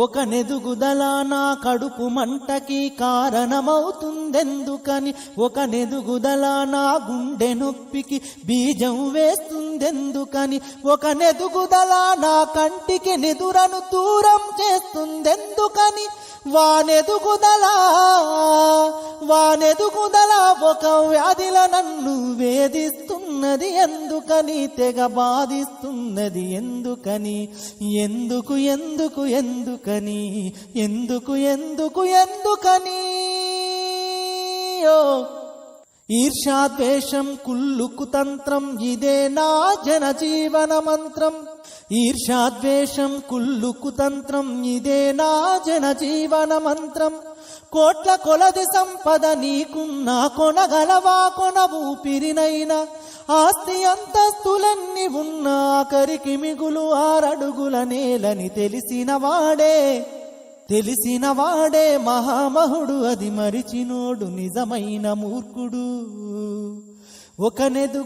ఒక నెదుగుదల నా కడుపు మంటకి కారణమవుతుందెందుకని, ఒక నెదుగుదల నా గుండె నొప్పికి బీజం వేస్తుందెందుకని, ఒక నెదుగుదల నా కంటికి నిదురను దూరం చేస్తుందెందుకని, వానెదుగుదల ఒక వ్యాధిల నన్ను వేధిస్తున్నది ఎందుకని, తెగ బాధిస్తున్నది ఎందుకని, ఎందుకు ఎందుకు ఎందుకని, ఎందుకు ఎందుకు ఎందుకని. ఈర్ష్యాద్వేషం కుల్లుకు తంత్రం, ఇదే నా జనజీవన మంత్రం. ఈర్ష్యాద్వేషం కుల్లుకు తంత్రం, ఇదే నా జనజీవన మంత్రం. కోట్ల కొలది సంపద నీకున్నా కొనగలవా కొన ఊపిరినైనా, ఆస్తి అంతస్తులన్నీ ఉన్నా ఆఖరికి మిగులు 6 అడుగుల నేలని తెలిసిన వాడే మహామహుడు, అది మరిచినోడు నిజమైన మూర్ఖుడు. ఒక నెదుగు